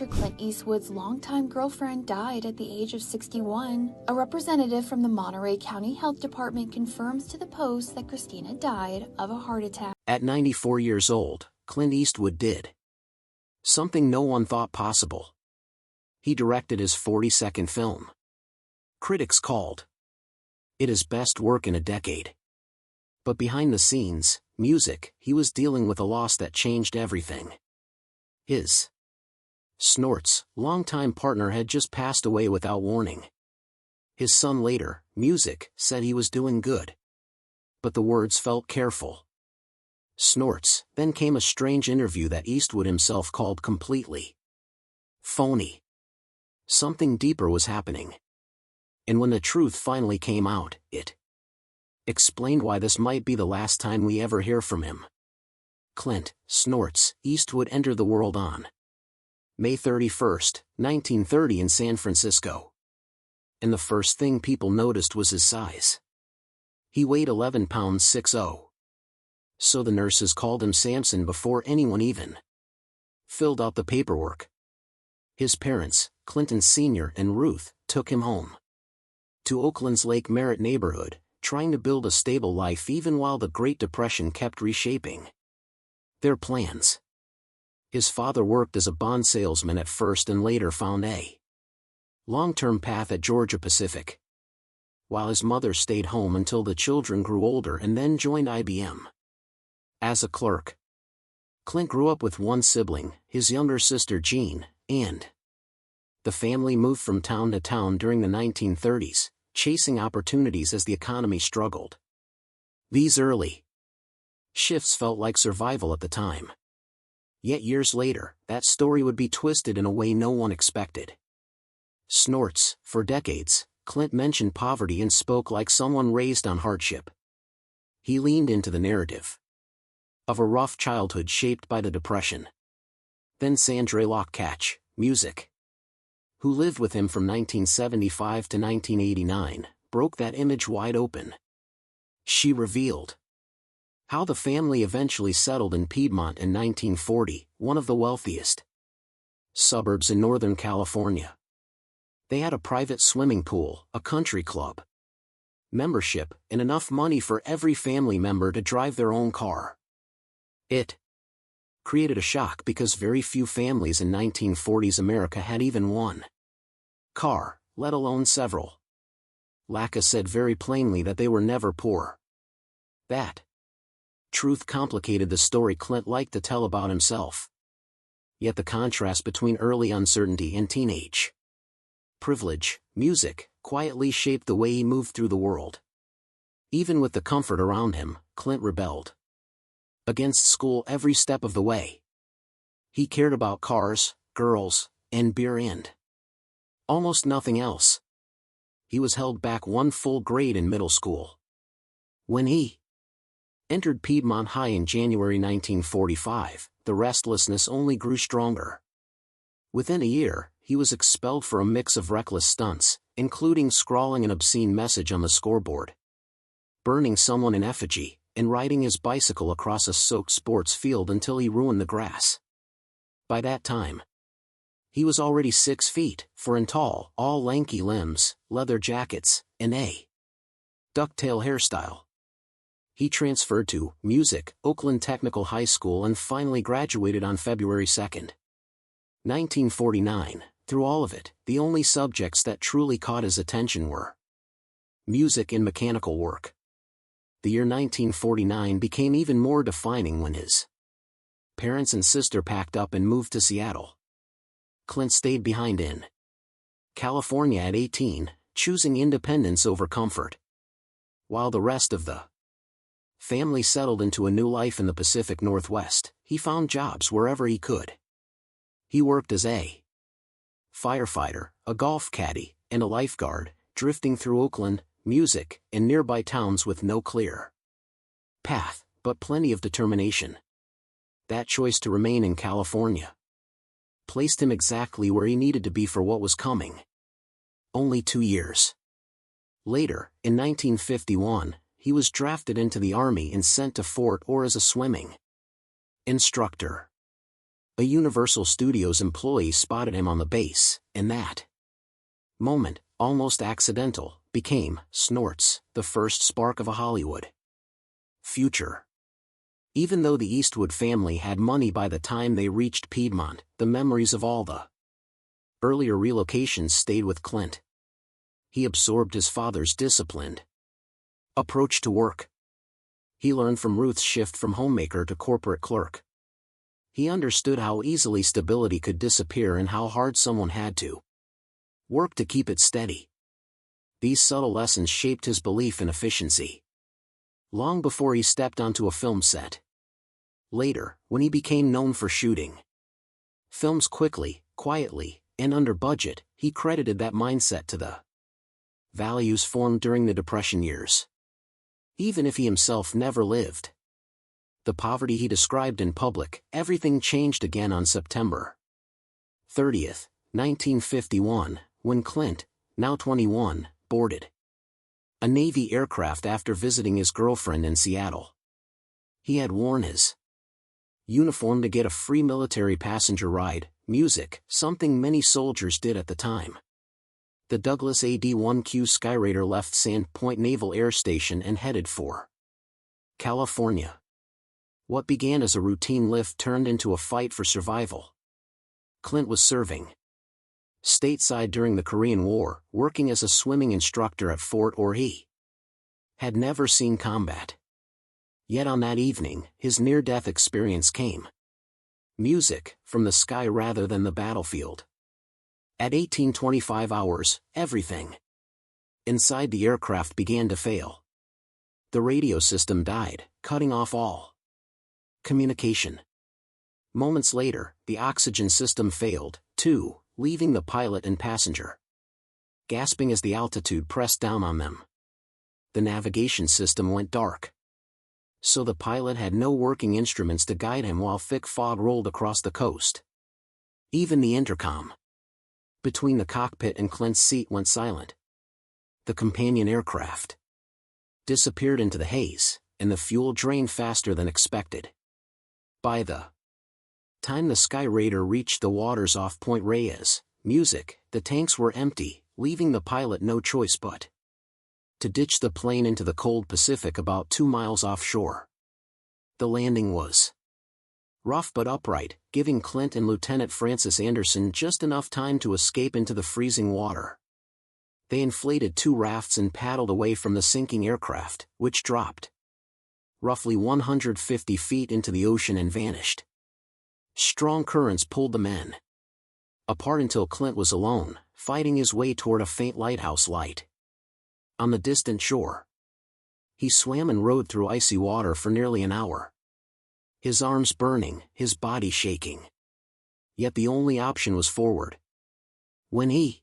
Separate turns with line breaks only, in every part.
After Clint Eastwood's longtime girlfriend died at the age of 61, a representative from the Monterey County Health Department confirms to the Post that Christina died of a heart attack.
At 94 years old, Clint Eastwood did something no one thought possible. He directed his 42nd film. Critics called it his best work in a decade. But behind the scenes, music, he was dealing with a loss that changed everything. His Snort's longtime partner had just passed away without warning. His son later, music, said he was doing good. But the words felt careful. Snort's, then came a strange interview that Eastwood himself called completely phony. Something deeper was happening. And when the truth finally came out, it explained why this might be the last time we ever hear from him. Clint Snort's Eastwood entered the world on May 31, 1930 in San Francisco. And the first thing people noticed was his size. He weighed 11 pounds 6'0". So the nurses called him Samson before anyone even filled out the paperwork. His parents, Clinton Sr. and Ruth, took him home to Oakland's Lake Merritt neighborhood, trying to build a stable life even while the Great Depression kept reshaping their plans. His father worked as a bond salesman at first and later found a long-term path at Georgia Pacific, while his mother stayed home until the children grew older and then joined IBM as a clerk. Clint grew up with one sibling, his younger sister Jean, and the family moved from town to town during the 1930s, chasing opportunities as the economy struggled. These early shifts felt like survival at the time. Yet years later, that story would be twisted in a way no one expected. Snort's, for decades, Clint mentioned poverty and spoke like someone raised on hardship. He leaned into the narrative of a rough childhood shaped by the Depression. Then Sandra Lockcatch, music, who lived with him from 1975 to 1989, broke that image wide open. She revealed how the family eventually settled in Piedmont in 1940, one of the wealthiest suburbs in Northern California. They had a private swimming pool, a country club membership, and enough money for every family member to drive their own car. It created a shock because very few families in 1940s America had even one car, let alone several. Lacka said very plainly that they were never poor. That truth complicated the story Clint liked to tell about himself. Yet the contrast between early uncertainty and teenage privilege, music, quietly shaped the way he moved through the world. Even with the comfort around him, Clint rebelled against school every step of the way. He cared about cars, girls, and beer and almost nothing else. He was held back one full grade in middle school. When he entered Piedmont High in January 1945, the restlessness only grew stronger. Within a year, he was expelled for a mix of reckless stunts, including scrawling an obscene message on the scoreboard, burning someone in effigy, and riding his bicycle across a soaked sports field until he ruined the grass. By that time, he was already 6 feet, 4 and tall, all lanky limbs, leather jackets, and a ducktail hairstyle. He transferred to music, Oakland Technical High School and finally graduated on February 2, 1949. Through all of it, the only subjects that truly caught his attention were music and mechanical work. The year 1949 became even more defining when his parents and sister packed up and moved to Seattle. Clint stayed behind in California at 18, choosing independence over comfort. While the rest of the family settled into a new life in the Pacific Northwest, he found jobs wherever he could. He worked as a firefighter, a golf caddy, and a lifeguard, drifting through Oakland, music, and nearby towns with no clear path, but plenty of determination. That choice to remain in California placed him exactly where he needed to be for what was coming. Only 2 years later, in 1951, he was drafted into the Army and sent to Fort Ord as a swimming instructor. A Universal Studios employee spotted him on the base, and that moment, almost accidental, became, snorts, the first spark of a Hollywood future. Even though the Eastwood family had money by the time they reached Piedmont, the memories of all the earlier relocations stayed with Clint. He absorbed his father's disciplined approach to work. He learned from Ruth's shift from homemaker to corporate clerk. He understood how easily stability could disappear and how hard someone had to work to keep it steady. These subtle lessons shaped his belief in efficiency long before he stepped onto a film set. Later, when he became known for shooting films quickly, quietly, and under budget, he credited that mindset to the values formed during the Depression years. Even if he himself never lived the poverty he described in public, everything changed again on September 30th, 1951, when Clint, now 21, boarded a Navy aircraft after visiting his girlfriend in Seattle. He had worn his uniform to get a free military passenger ride, music, something many soldiers did at the time. The Douglas AD-1Q Skyraider left Sand Point Naval Air Station and headed for California. What began as a routine lift turned into a fight for survival. Clint was serving stateside during the Korean War, working as a swimming instructor at Fort Ord. He had never seen combat. Yet on that evening, his near-death experience came. Music, from the sky rather than the battlefield. At 18:25 hours, everything inside the aircraft began to fail. The radio system died, cutting off all communication. Moments later, the oxygen system failed, too, leaving the pilot and passenger gasping as the altitude pressed down on them. The navigation system went dark. So the pilot had no working instruments to guide him while thick fog rolled across the coast. Even the intercom between the cockpit and Clint's seat went silent. The companion aircraft disappeared into the haze, and the fuel drained faster than expected. By the time the Skyraider reached the waters off Point Reyes, the tanks were empty, leaving the pilot no choice but to ditch the plane into the cold Pacific about 2 miles offshore. The landing was rough but upright, giving Clint and Lieutenant Francis Anderson just enough time to escape into the freezing water. They inflated 2 rafts and paddled away from the sinking aircraft, which dropped roughly 150 feet into the ocean and vanished. Strong currents pulled the men apart until Clint was alone, fighting his way toward a faint lighthouse light on the distant shore. He swam and rode through icy water for nearly an hour. His arms burning, his body shaking. Yet the only option was forward. When he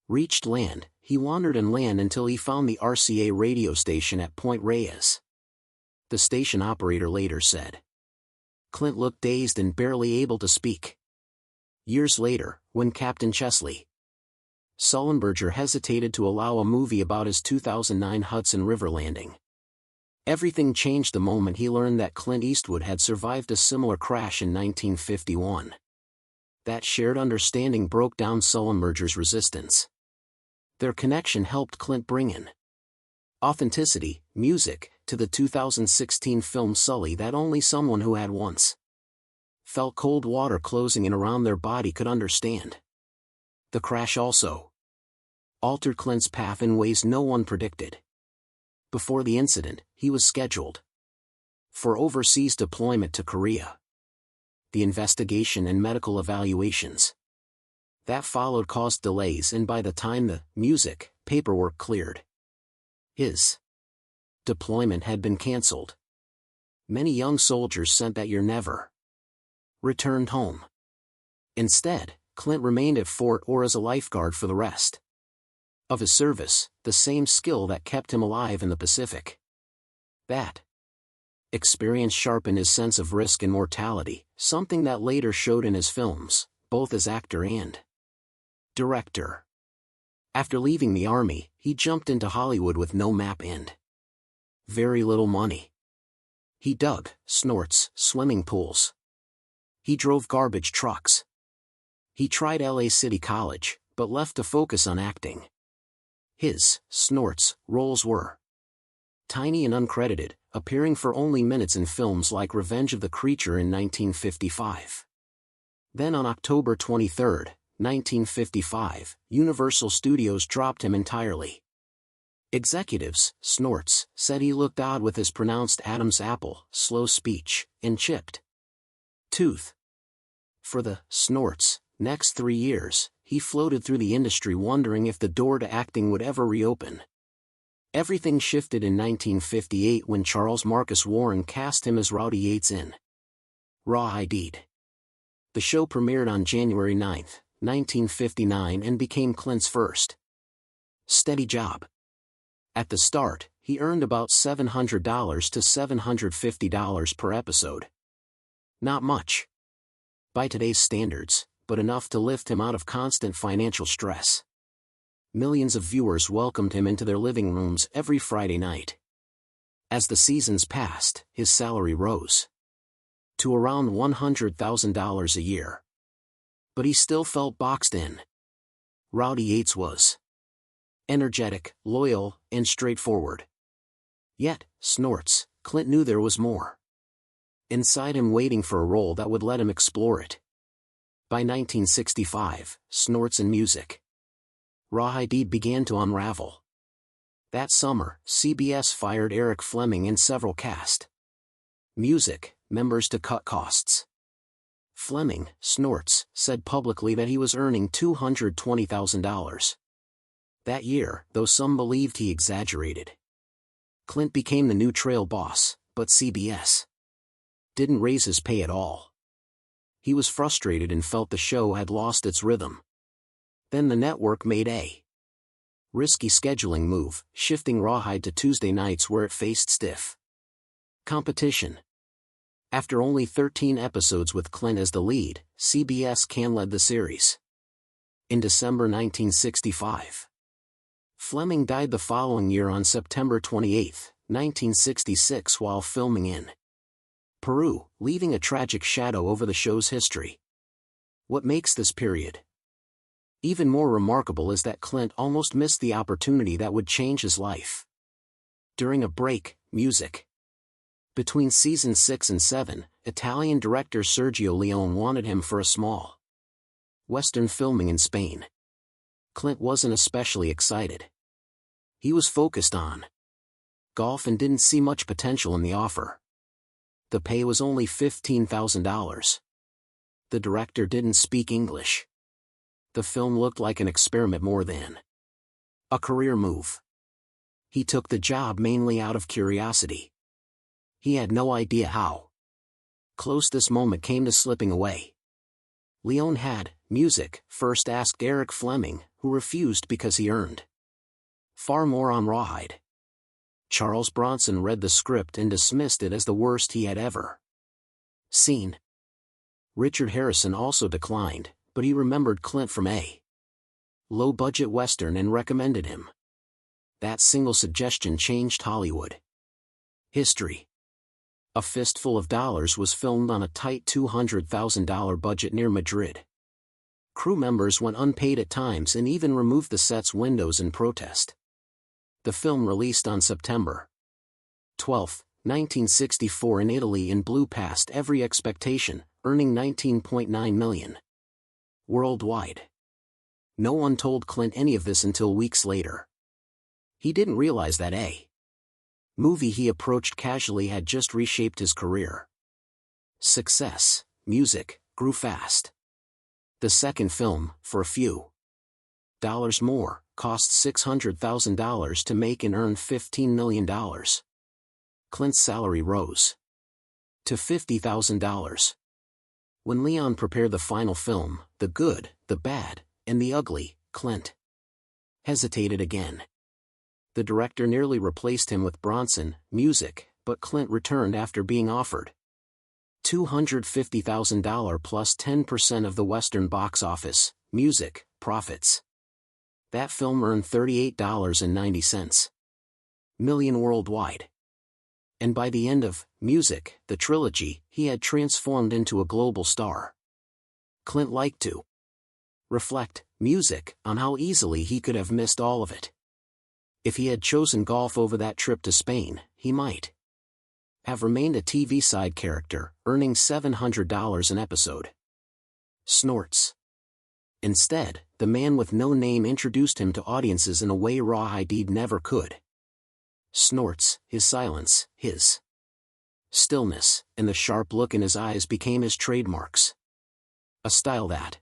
reached land, he wandered inland until he found the RCA radio station at Point Reyes. The station operator later said. Clint looked dazed and barely able to speak. Years later, when Captain Chesley Sullenberger hesitated to allow a movie about his 2009 Hudson River landing, everything changed the moment he learned that Clint Eastwood had survived a similar crash in 1951. That shared understanding broke down Sullenberger's resistance. Their connection helped Clint bring in authenticity, music, to the 2016 film Sully that only someone who had once felt cold water closing in around their body could understand. The crash also altered Clint's path in ways no one predicted. Before the incident, he was scheduled for overseas deployment to Korea. The investigation and medical evaluations that followed caused delays, and by the time the paperwork cleared, his deployment had been canceled. Many young soldiers sent that year never returned home. Instead, Clint remained at Fort Ord as a lifeguard for the rest of his service, the same skill that kept him alive in the Pacific. That experience sharpened his sense of risk and mortality, something that later showed in his films, both as actor and director. After leaving the Army, he jumped into Hollywood with no map and very little money. He dug swimming pools. He drove garbage trucks. He tried LA City College, but left to focus on acting. His snorts roles were tiny and uncredited, appearing for only minutes in films like Revenge of the Creature in 1955. Then on October 23, 1955, Universal Studios dropped him entirely. Executives, snorts, said he looked odd with his pronounced Adam's apple, slow speech, and chipped tooth. For the snorts next 3 years, he floated through the industry wondering if the door to acting would ever reopen. Everything shifted in 1958 when Charles Marcus Warren cast him as Rowdy Yates in Rawhide. The show premiered on January 9, 1959 and became Clint's first steady job. At the start, he earned about $700 to $750 per episode. Not much by today's standards, but enough to lift him out of constant financial stress. Millions of viewers welcomed him into their living rooms every Friday night. As the seasons passed, his salary rose to around $100,000 a year. But he still felt boxed in. Rowdy Yates was energetic, loyal, and straightforward. Yet, snorts, Clint knew there was more inside him waiting for a role that would let him explore it. By 1965, snorts and music Rawhide began to unravel. That summer, CBS fired Eric Fleming and several cast music members to cut costs. Fleming, snorts, said publicly that he was earning $220,000. That year, though some believed he exaggerated. Clint became the new trail boss, but CBS didn't raise his pay at all. He was frustrated and felt the show had lost its rhythm. Then the network made a risky scheduling move, shifting Rawhide to Tuesday nights where it faced stiff competition. After only 13 episodes with Clint as the lead, CBS can-led the series. In December 1965, Fleming died the following year on September 28, 1966 while filming in Peru, leaving a tragic shadow over the show's history. What makes this period even more remarkable is that Clint almost missed the opportunity that would change his life. During a break, music between seasons 6 and 7, Italian director Sergio Leone wanted him for a small Western filming in Spain. Clint wasn't especially excited. He was focused on golf and didn't see much potential in the offer. The pay was only $15,000. The director didn't speak English. The film looked like an experiment more than a career move. He took the job mainly out of curiosity. He had no idea how close this moment came to slipping away. Leone had music first asked Eric Fleming, who refused because he earned far more on Rawhide. Charles Bronson read the script and dismissed it as the worst he had ever seen. Richard Harrison also declined, but he remembered Clint from a low-budget Western and recommended him. That single suggestion changed Hollywood history. A Fistful of Dollars was filmed on a tight $200,000 budget near Madrid. Crew members went unpaid at times and even removed the set's windows in protest. The film released on September 12, 1964 in Italy and blew past every expectation, earning $19.9 million worldwide. No one told Clint any of this until weeks later. He didn't realize that a movie he approached casually had just reshaped his career. Success, music, grew fast. The second film, for a few dollars more, cost $600,000 to make and earned $15 million. Clint's salary rose to $50,000. When Leon prepared the final film, The Good, the Bad, and the Ugly, Clint hesitated again. The director nearly replaced him with Bronson, music, but Clint returned after being offered $250,000 plus 10% of the Western box office, music, profits. That film earned $38.90 million worldwide. And by the end of Music, the trilogy, he had transformed into a global star. Clint liked to reflect, Music, on how easily he could have missed all of it. If he had chosen golf over that trip to Spain, he might have remained a TV side character, earning $700 an episode. Snorts. Instead, the man with no name introduced him to audiences in a way Raw Hadid never could. Snorts, his silence, his stillness, and the sharp look in his eyes became his trademarks. A style that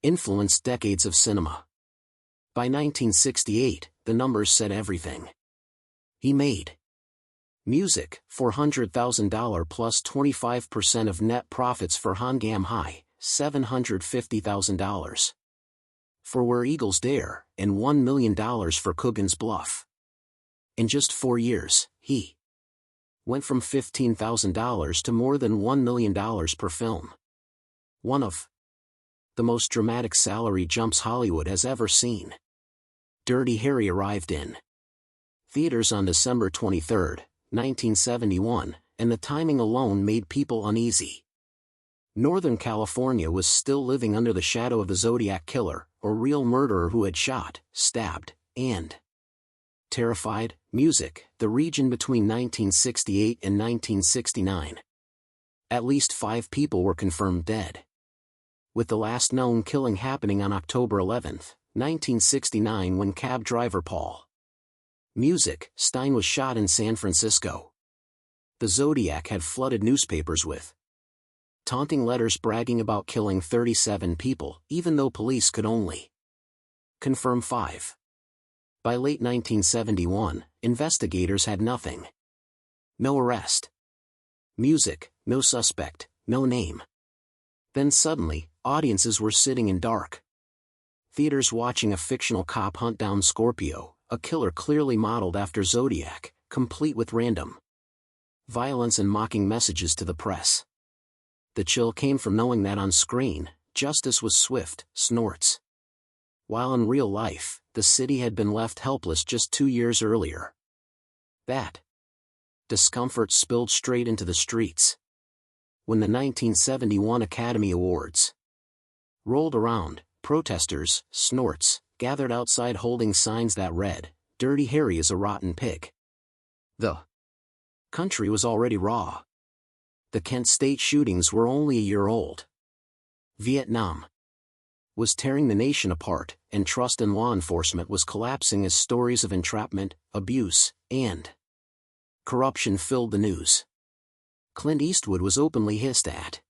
influenced decades of cinema. By 1968, the numbers said everything. He made Music, $400,000 plus 25% of net profits for Hongam High, $750,000. For Where Eagles Dare, and $1 million for Coogan's Bluff. In just 4 years, he went from $15,000 to more than $1 million per film. One of the most dramatic salary jumps Hollywood has ever seen. Dirty Harry arrived in theaters on December 23, 1971, and the timing alone made people uneasy. Northern California was still living under the shadow of the Zodiac Killer, or real murderer who had shot, stabbed, and terrified Music, the region between 1968 and 1969. At least 5 people were confirmed dead, with the last known killing happening on October 11, 1969, when cab driver Paul Music Stein was shot in San Francisco. The Zodiac had flooded newspapers with taunting letters bragging about killing 37 people, even though police could only confirm 5. By late 1971, investigators had nothing. No arrest. Music, no suspect, no name. Then suddenly, audiences were sitting in dark theaters watching a fictional cop hunt down Scorpio, a killer clearly modeled after Zodiac, complete with random violence and mocking messages to the press. The chill came from knowing that on screen, justice was swift. Snorts. While in real life, the city had been left helpless just 2 years earlier. That discomfort spilled straight into the streets. When the 1971 Academy Awards rolled around, protesters, Snorts, gathered outside holding signs that read, "Dirty Harry is a rotten pig." The country was already raw. The Kent State shootings were only a year old. Vietnam was tearing the nation apart, and trust in law enforcement was collapsing as stories of entrapment, abuse, and corruption filled the news. Clint Eastwood was openly hissed at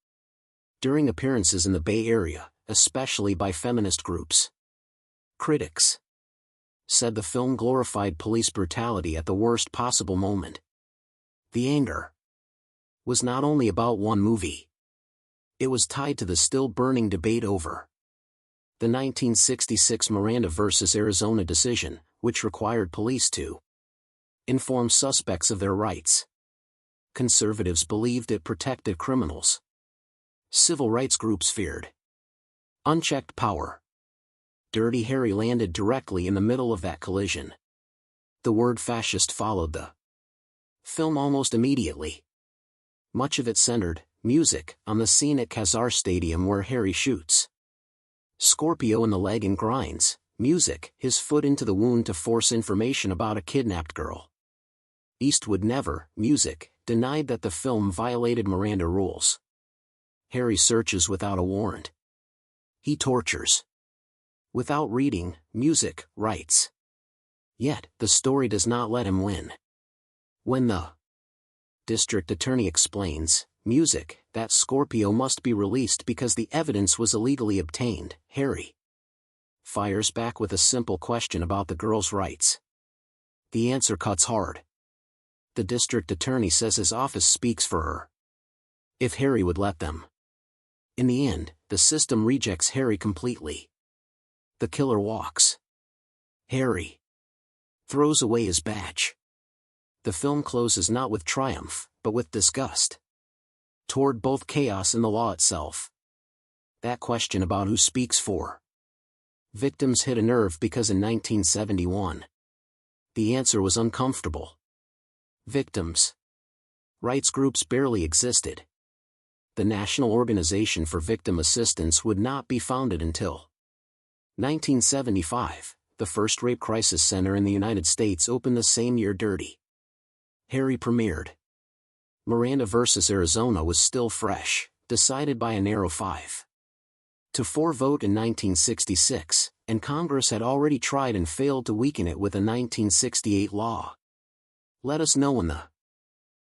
during appearances in the Bay Area, especially by feminist groups. Critics said the film glorified police brutality at the worst possible moment. The anger was not only about one movie. It was tied to the still-burning debate over the 1966 Miranda v. Arizona decision, which required police to inform suspects of their rights. Conservatives believed it protected criminals. Civil rights groups feared unchecked power. Dirty Harry landed directly in the middle of that collision. The word fascist followed the film almost immediately. Much of it centered, Music, on the scene at Khazar Stadium where Harry shoots Scorpio in the leg and grinds, Music, his foot into the wound to force information about a kidnapped girl. Eastwood never, Music, denied that the film violated Miranda rules. Harry searches without a warrant. He tortures without reading, Music, writes. Yet, the story does not let him win. When the district attorney explains, Music, that Scorpio must be released because the evidence was illegally obtained, Harry fires back with a simple question about the girl's rights. The answer cuts hard. The district attorney says his office speaks for her. If Harry would let them. In the end, the system rejects Harry completely. The killer walks. Harry throws away his badge. The film closes not with triumph, but with disgust toward both chaos and the law itself. That question about who speaks for victims hit a nerve because in 1971, the answer was uncomfortable. Victims Rights groups barely existed. The National Organization for Victim Assistance would not be founded until 1975. The first rape crisis center in the United States opened the same year. Dirty Harry premiered. Miranda vs. Arizona was still fresh, decided by a narrow 5-4 vote in 1966, and Congress had already tried and failed to weaken it with a 1968 law. Let us know in the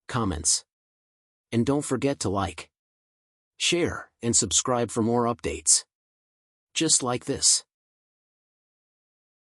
comments. And don't forget to like, share, and subscribe for more updates just like this.